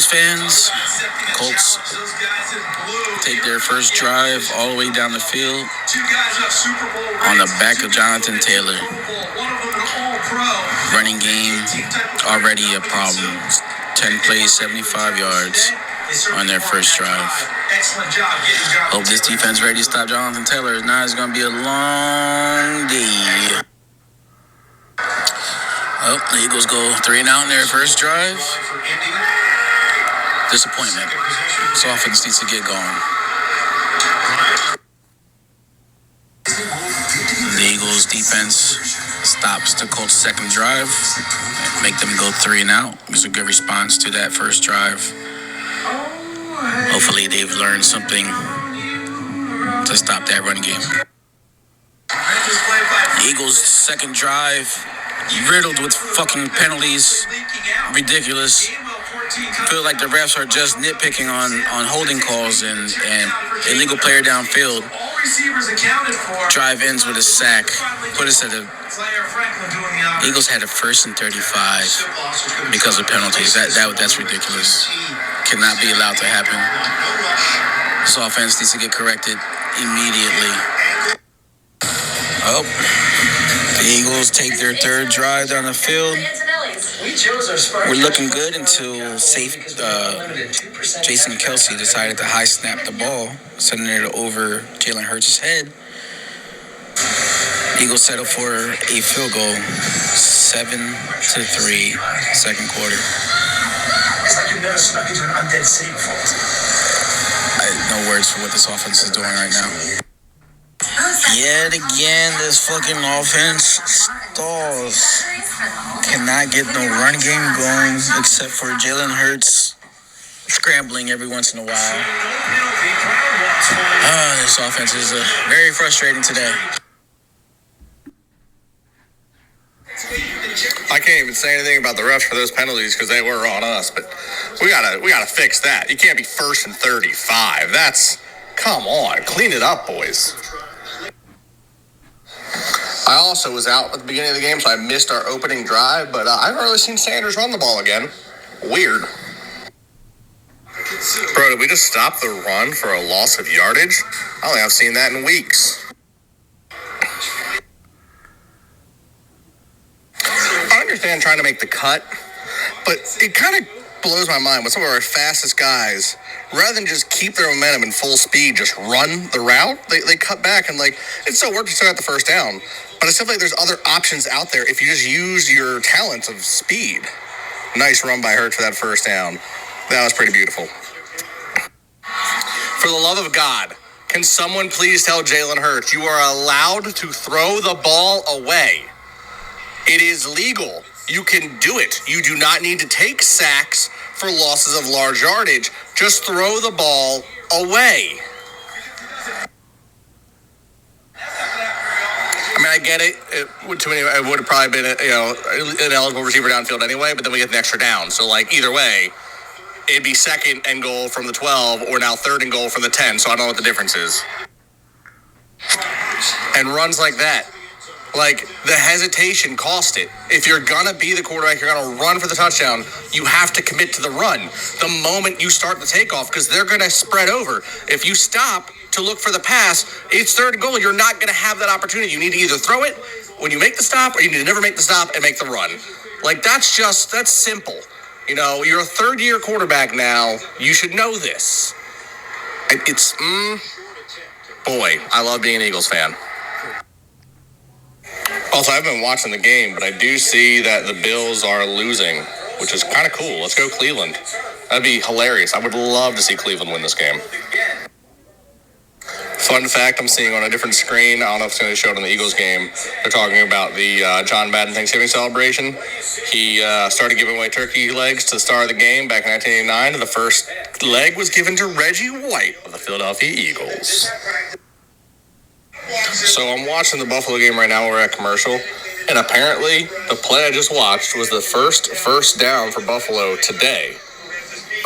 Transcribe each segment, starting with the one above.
Eagles fans, Colts take their first drive all the way down the field on the back of Jonathan Taylor. Running game already a problem. 10 plays, 75 yards on their first drive. Hope this defense ready to stop Jonathan Taylor. If not, it's going to be a long day. Oh, the Eagles go 3 and out in their first drive. Disappointment. This offense needs to get going. The Eagles defense stops the Colts' second drive. Make them go 3 and out. It was a good response to that first drive. Hopefully they've learned something to stop that run game. The Eagles' second drive, riddled with fucking penalties. Ridiculous. Feel like the refs are just nitpicking on holding calls and illegal player downfield. Drive ends with a sack. Put us at a... Eagles had a 1st and 35 because of penalties. That's ridiculous. Cannot be allowed to happen. This offense needs to get corrected immediately. Oh, the Eagles take their third drive down the field. We're looking good until Jason Kelsey decided to high snap the ball, sending it over Jalen Hurts' head. Eagles settle for a field goal, 7-3, second quarter. It's like you've never snuck into an undead city before. I have no words for what this offense is doing right now. Yet again, this fucking offense stalls. Cannot get no run game going except for Jalen Hurts scrambling every once in a while. This offense is very frustrating today. I can't even say anything about the refs for those penalties because they were on us, but we gotta fix that. You can't be 1st and 35. Come on, clean it up, boys. I also was out at the beginning of the game, so I missed our opening drive, but I haven't really seen Sanders run the ball again. Weird. Bro, did we just stop the run for a loss of yardage? I don't think I've seen that in weeks. I understand trying to make the cut, but it kind of blows my mind with some of our fastest guys, rather than just keep their momentum in full speed, just run the route, they cut back and it still worked to still got the first down. But it still like there's other options out there if you just use your talents of speed. Nice run by Hurts for that first down. That was pretty beautiful. For the love of God, can someone please tell Jalen Hurts you are allowed to throw the ball away? It is legal. You can do it. You do not need to take sacks for losses of large yardage. Just throw the ball away. I mean, I get it. It would have probably been an eligible receiver downfield anyway, but then we get an extra down. So, either way, it'd be 2nd and goal from the 12 or now 3rd and goal from the 10. So I don't know what the difference is. And runs like that. The hesitation cost it. If you're going to be the quarterback, you're going to run for the touchdown, you have to commit to the run the moment you start the takeoff because they're going to spread over. If you stop to look for the pass, it's 3rd and goal. You're not going to have that opportunity. You need to either throw it when you make the stop or you need to never make the stop and make the run. That's simple. You're a 3rd-year quarterback now. You should know this. Boy, I love being an Eagles fan. Also, I've been watching the game, but I do see that the Bills are losing, which is kind of cool. Let's go Cleveland. That'd be hilarious. I would love to see Cleveland win this game. Fun fact I'm seeing on a different screen, I don't know if it's going to show it on the Eagles game, they're talking about the John Madden Thanksgiving celebration. He started giving away turkey legs to the start of the game back in 1989. The first leg was given to Reggie White of the Philadelphia Eagles. So I'm watching the Buffalo game right now. We're at commercial. And apparently, the play I just watched was the first down for Buffalo today.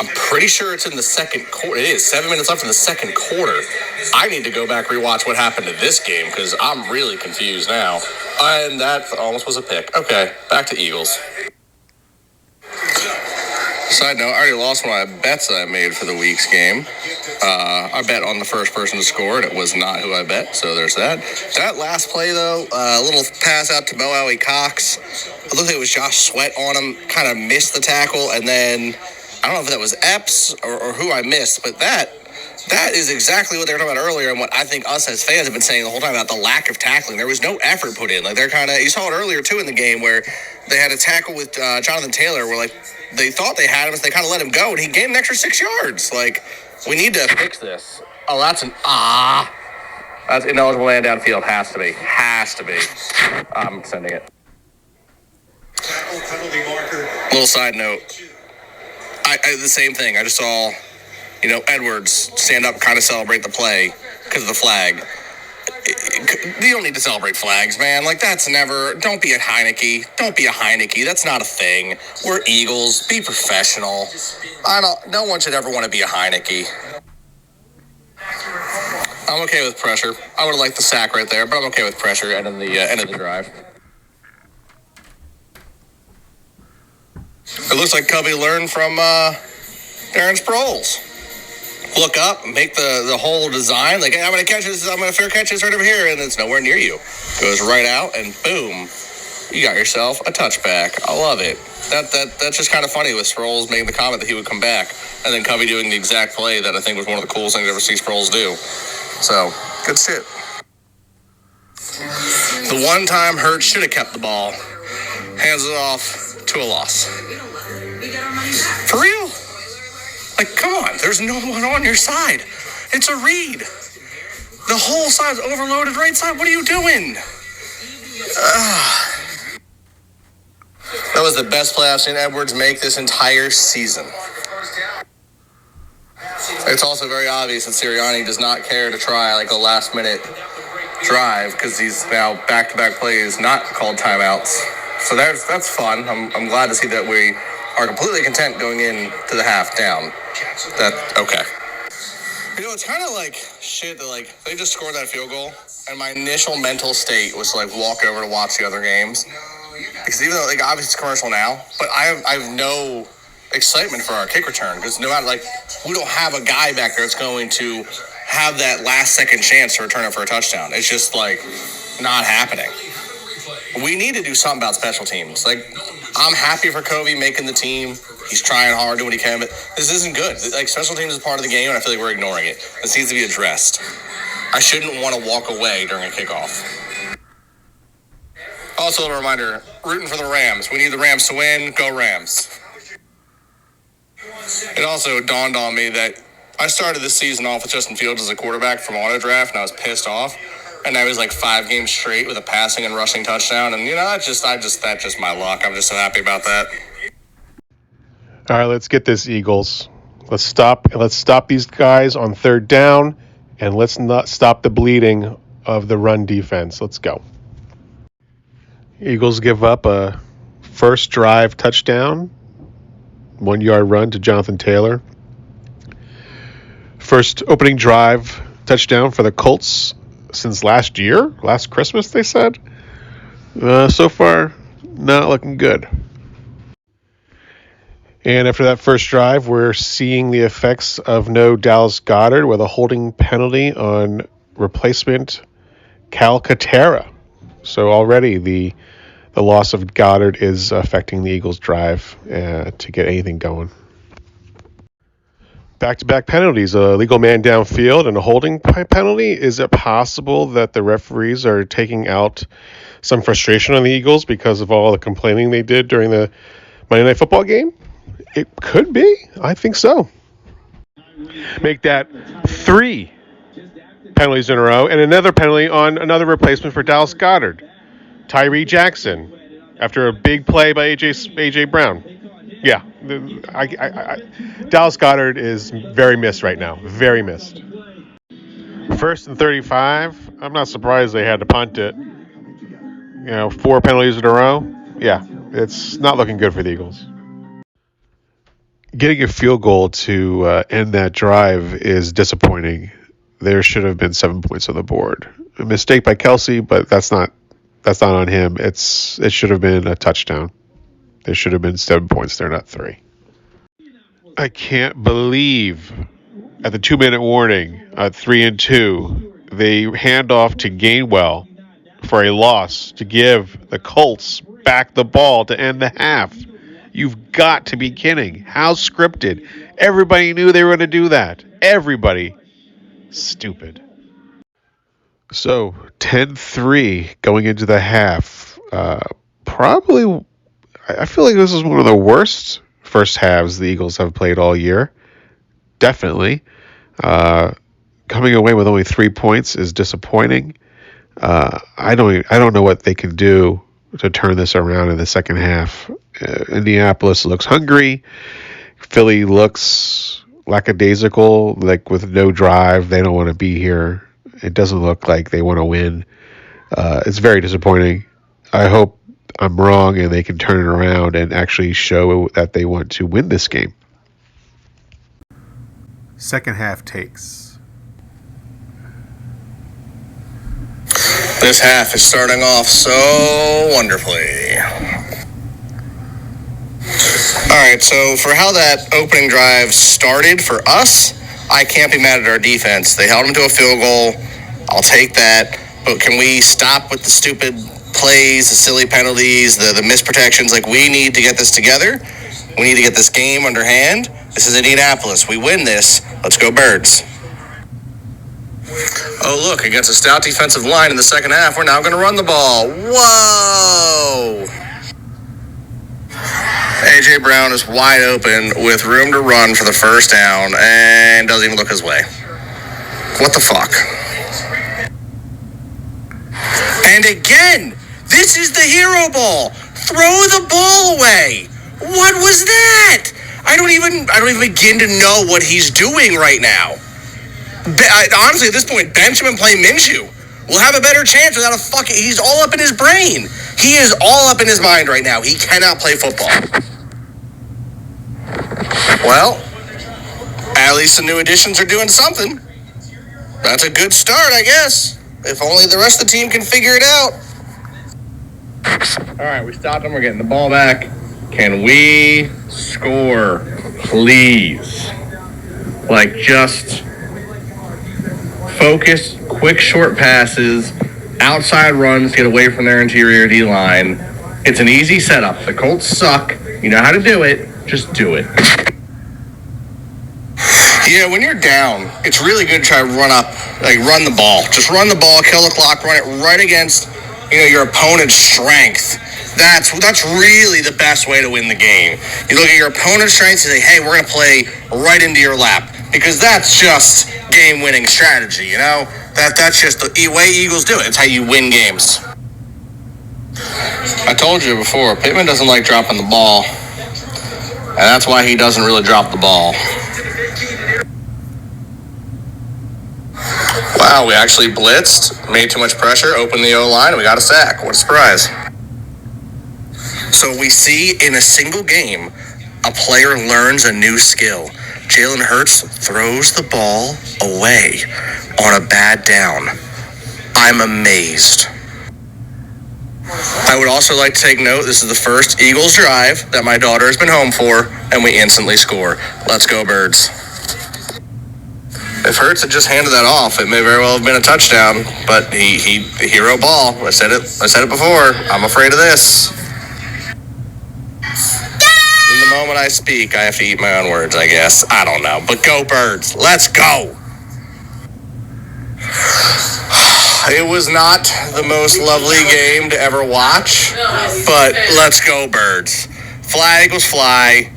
I'm pretty sure it's in the second quarter. It is 7 minutes left in the second quarter. I need to go back rewatch what happened to this game because I'm really confused now. And that almost was a pick. Okay, back to Eagles. Side note, I already lost one of my bets that I made for the week's game. I bet on the first person to score, and it was not who I bet, so there's that. That last play, though, a little pass out to Mo Alley Cox. It looked like it was Josh Sweat on him, kind of missed the tackle, and then I don't know if that was Epps or who I missed, but that is exactly what they were talking about earlier, and what I think us as fans have been saying the whole time about the lack of tackling. There was no effort put in. Like, they're kind of, you saw it earlier, too, in the game, where they had a tackle with Jonathan Taylor, where, like, they thought they had him, so they kind of let him go, and he gained an extra 6 yards. Like, we need to fix this. Oh, that's an That's ineligible land downfield. Has to be. I'm sending it. Little side note. I the same thing. I just saw, Edwards stand up, kind of celebrate the play because of the flag. You don't need to celebrate flags, man. Like, that's never. Don't be a Heineke. That's not a thing. We're Eagles. Be professional. No one should ever want to be a Heineke. I'm okay with pressure. I would have liked the sack right there, but I'm okay with pressure end of the drive. It looks like Covey learned from Darren Sproles. Look up, make the whole design. Like, hey, I'm going to fair catch this right over here, and it's nowhere near you. Goes right out, and boom, you got yourself a touchback. I love it. That's just kind of funny with Sproles making the comment that he would come back, and then Covey doing the exact play that I think was one of the coolest things I've ever seen Sproles do. So, good shit. The one time Hurts should have kept the ball. Hands it off to a loss. For real? Like, come on. There's no one on your side. It's a read. The whole side's overloaded right side. What are you doing? That was the best play I've seen Edwards make this entire season. It's also very obvious that Sirianni does not care to try like a last-minute drive because he's now back-to-back plays, not called timeouts. So that's fun. I'm glad to see that we are completely content going into the half down. Okay. It's kind of like shit that, like, they just scored that field goal, and my initial mental state was to, like, walk over to watch the other games. Because even though, like, obviously it's commercial now, but I have no excitement for our kick return because no matter, like, we don't have a guy back there that's going to have that last second chance to return it for a touchdown. It's just, like, not happening. We need to do something about special teams. Like, I'm happy for Covey making the team. He's trying hard, doing what he can, but this isn't good. Like, special teams is part of the game, and I feel like we're ignoring it. This needs to be addressed. I shouldn't want to walk away during a kickoff. Also, a reminder, rooting for the Rams. We need the Rams to win. Go Rams. It also dawned on me that I started this season off with Justin Fields as a quarterback from auto draft, and I was pissed off. And I was like 5 games straight with a passing and rushing touchdown, and that's just my luck. I'm just so happy about that. All right, let's get this, Eagles. Let's stop these guys on third down, and let's not stop the bleeding of the run defense. Let's go. Eagles give up a first drive touchdown, 1 yard run to Jonathan Taylor. First opening drive touchdown for the Colts since last Christmas, they said. So far, not looking good. And after that first drive, we're seeing the effects of no Dallas Goedert with a holding penalty on replacement Calcaterra. So already the loss of Goddard is affecting the Eagles' drive to get anything going. Back-to-back penalties, a legal man downfield and a holding penalty. Is it possible that the referees are taking out some frustration on the Eagles because of all the complaining they did during the Monday Night Football game? It could be. I think so. Make that 3 penalties in a row and another penalty on another replacement for Dallas Goedert. Tyree Jackson after a big play by A.J. Brown. Yeah, Dallas Goedert is very missed right now. Very missed. 1st and 35. I'm not surprised they had to punt it. 4 penalties in a row. Yeah, it's not looking good for the Eagles. Getting a field goal to end that drive is disappointing. There should have been 7 points on the board. A mistake by Kelsey, but that's not on him. It should have been a touchdown. There should have been 7 points there, not 3. I can't believe at the 2-minute warning, 3-2, they hand off to Gainwell for a loss to give the Colts back the ball to end the half. You've got to be kidding. How scripted. Everybody knew they were going to do that. Everybody. Stupid. So, 10-3 going into the half. Probably, I feel like this is one of the worst first halves the Eagles have played all year. Definitely. Coming away with only 3 points is disappointing. I don't know what they can do to turn this around in the second half. Indianapolis looks hungry. Philly looks lackadaisical, like with no drive. They don't want to be here. It doesn't look like they want to win. It's very disappointing. I hope I'm wrong and they can turn it around and actually show that they want to win this game. Second half takes. This half is starting off so wonderfully. Alright, so for how that opening drive started for us, I can't be mad at our defense. They held them to a field goal. I'll take that. But can we stop with the stupid plays, the silly penalties, the missed protections? Like, we need to get this together. We need to get this game underhand. This is Indianapolis. We win this. Let's go Birds. Oh, look, against a stout defensive line in the second half, we're now going to run the ball. Whoa! A.J. Brown is wide open with room to run for the first down and doesn't even look his way. What the fuck? And again, this is the hero ball. Throw the ball away. What was that? I don't even begin to know what he's doing right now. Honestly, at this point, bench him and play Minshew. We'll have a better chance without a fucking... He's all up in his brain. He is all up in his mind right now. He cannot play football. Well, at least the new additions are doing something. That's a good start, I guess. If only the rest of the team can figure it out. All right, we stopped them. We're getting the ball back. Can we score, please? Like, just focus, quick short passes, outside runs, get away from their interior D-line. It's an easy setup. The Colts suck. You know how to do it. Just do it. Yeah, when you're down, it's really good to try to run the ball. Just run the ball, kill the clock, run it right against, your opponent's strength. That's really the best way to win the game. You look at your opponent's strengths and say, hey, we're going to play right into your lap. Because that's just game-winning strategy, That's just the way Eagles do it. It's how you win games. I told you before, Pittman doesn't like dropping the ball. And that's why he doesn't really drop the ball. Wow, we actually blitzed, made too much pressure, opened the O-line, and we got a sack. What a surprise. So we see in a single game, a player learns a new skill. Jalen Hurts throws the ball away on a bad down. I'm amazed. I would also like to take note, this is the first Eagles drive that my daughter has been home for, and we instantly score. Let's go, Birds. If Hurts had just handed that off, it may very well have been a touchdown, but he hero ball. I said it before. I'm afraid of this. In the moment I speak, I have to eat my own words, I guess. I don't know, but go Birds. Let's go. It was not the most lovely game to ever watch, but let's go Birds. Fly Eagles fly.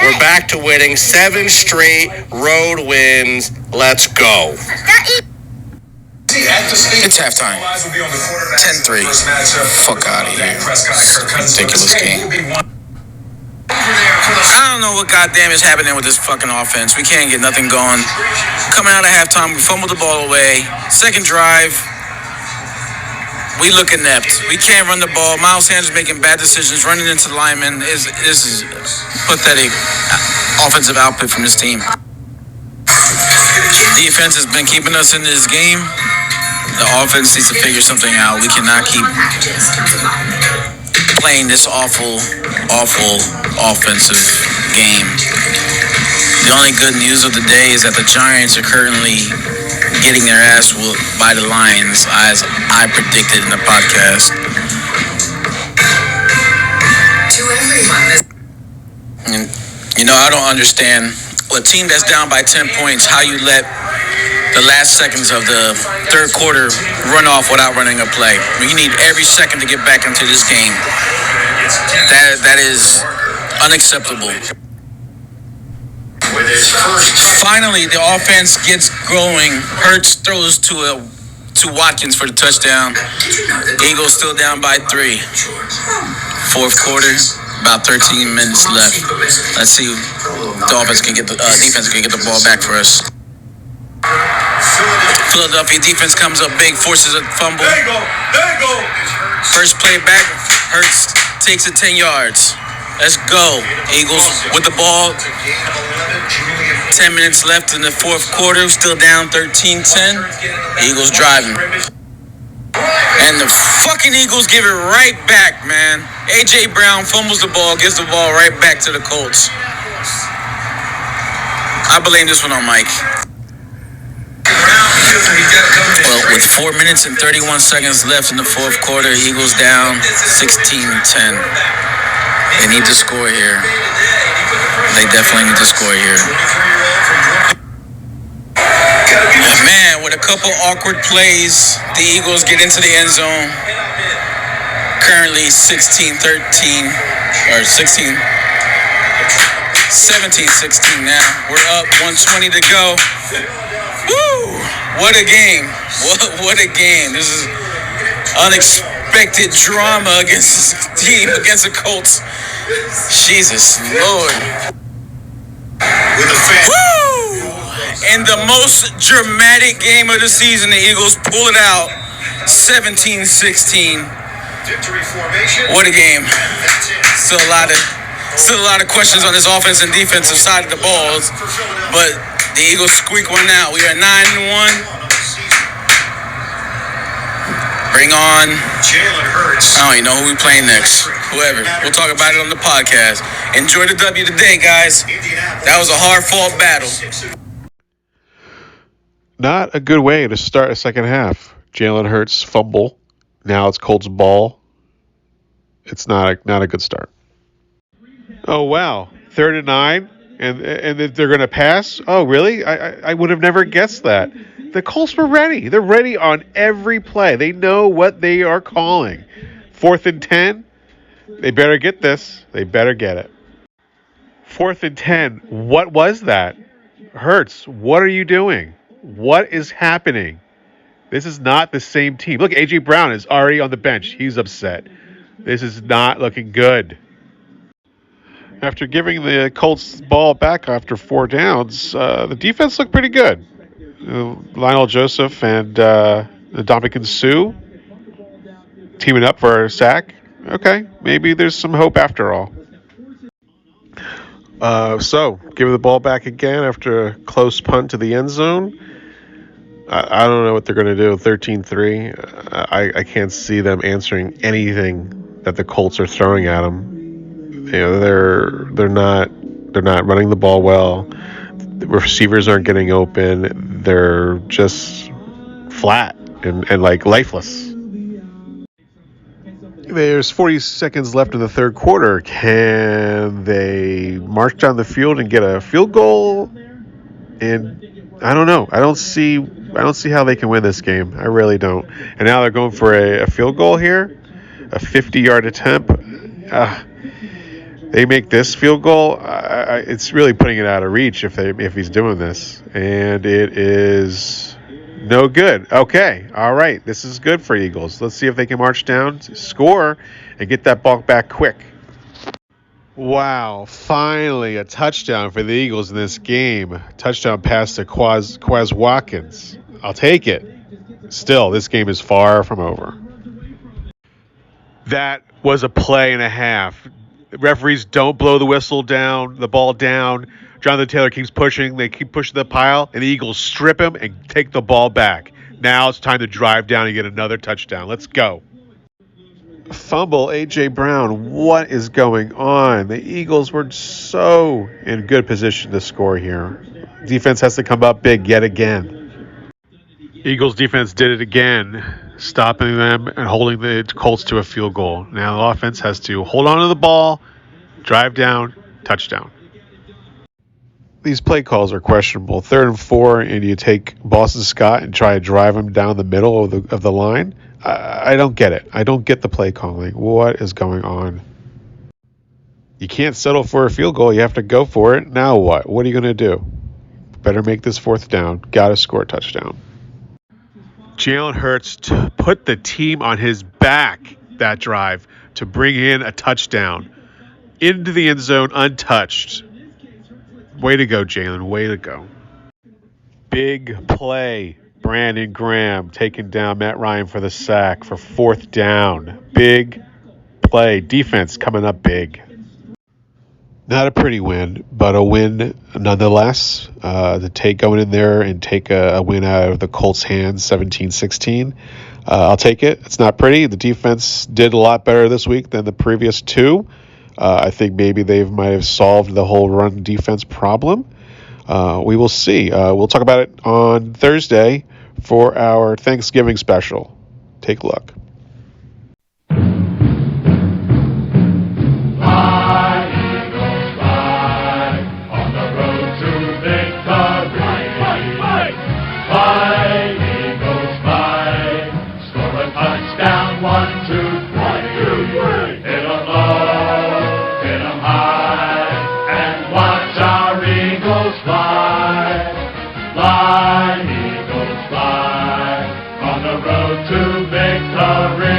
We're back to winning 7 straight road wins. Let's go. It's halftime. 10-3. Fuck out of here. Ridiculous game. I don't know what goddamn is happening with this fucking offense. We can't get nothing going. Coming out of halftime, we fumbled the ball away. Second drive, we look inept. We can't run the ball. Miles Sanders making bad decisions, running into the linemen. This is pathetic offensive output from this team. Defense has been keeping us in this game. The offense needs to figure something out. We cannot keep playing this awful offensive game. The only good news of the day is that the Giants are currently getting their ass whooped by the Lions, as I predicted in the podcast. To everyone. And, I don't understand a team that's down by 10 points, how you let the last seconds of the third quarter run off without running a play. You need every second to get back into this game. That is unacceptable. Finally, the offense gets going. Hurts throws to Watkins for the touchdown. Eagles still down by 3. Fourth quarter, about 13 minutes left. Let's see if the offense can get defense can get the ball back for us. Philadelphia defense comes up big, forces a fumble. There you go. First play back, Hurts takes it 10 yards. Let's go. Eagles with the ball. 10 minutes left in the fourth quarter. Still down 13-10. Eagles driving. And the fucking Eagles give it right back, man. A.J. Brown fumbles the ball, gives the ball right back to the Colts. I blame this one on Mike. Well, with 4 minutes and 31 seconds left in the fourth quarter, Eagles down 16-10. They need to score here. They definitely need to score here. Man, with a couple awkward plays, the Eagles get into the end zone. Currently 17-16 now. We're up 120 to go. Woo! What a game. What a game. This is unexpected drama against this team, against the Colts. Jesus Lord. Woo! In the most dramatic game of the season, the Eagles pull it out. 17-16. What a game. Still a lot of questions on this offense and defensive side of the balls, but the Eagles squeak one out. We are 9-1. Bring on. Jalen Hurts. I don't even know who we playing next. Whoever. We'll talk about it on the podcast. Enjoy the W today, guys. That was a hard-fought battle. Not a good way to start a second half. Jalen Hurts fumble. Now it's Colts ball. It's not a good start. Oh wow, 3rd and 9, and they're going to pass. Oh really? I would have never guessed that. The Colts were ready. They're ready on every play. They know what they are calling. 4th and 10. They better get this. They better get it. 4th and 10. What was that? Hurts, what are you doing? What is happening? This is not the same team. Look, A.J. Brown is already on the bench. He's upset. This is not looking good. After giving the Colts ball back after 4 downs, the defense looked pretty good. Lionel Joseph and Dominican Sue teaming up for a sack. Okay, maybe there's some hope after all. So, give the ball back again after a close punt to the end zone. I don't know what they're going to do. 13-3. I can't see them answering anything that the Colts are throwing at them. They're not running the ball well. The receivers aren't getting open. They're just flat and like lifeless. There's 40 seconds left in the third quarter. Can they march down the field and get a field goal? And I don't know. I don't see how they can win this game. I really don't. And now they're going for a field goal here, a 50-yard attempt. They make this field goal. It's really putting it out of reach if he's doing this, and it is no good. Okay, all right. This is good for Eagles. Let's see if they can march down, score, and get that ball back quick. Wow, finally a touchdown for the Eagles in this game. Touchdown pass to Quaz Watkins. I'll take it. Still, this game is far from over. That was a play and a half. Referees don't blow the ball down. Jonathan Taylor keeps pushing. They keep pushing the pile, and the Eagles strip him and take the ball back. Now it's time to drive down and get another touchdown. Let's go. fumble, A.J. Brown. What is going on? The Eagles were so in good position to score here. Defense has to come up big yet again. Eagles defense did it again, stopping them and holding the Colts to a field goal. Now the offense has to hold on to the ball, drive down, touchdown. These play calls are questionable. 3rd and 4, and you take Boston Scott and try to drive him down the middle of the line. I don't get it. I don't get the play calling. What is going on? You can't settle for a field goal. You have to go for it. Now what? What are you going to do? Better make this 4th down. Got to score a touchdown. Jalen Hurts put the team on his back that drive to bring in a touchdown into the end zone untouched. Way to go, Jalen. Way to go. Big play. Brandon Graham taking down Matt Ryan for the sack for 4th down. Big play. Defense coming up big. Not a pretty win, but a win nonetheless. Going in there and take a win out of the Colts' hands, 17-16. I'll take it. It's not pretty. The defense did a lot better this week than the previous 2. I think maybe they might have solved the whole run defense problem. We will see. We'll talk about it on Thursday for our Thanksgiving special. Take a look. Fly, Eagles fly, on the road to victory.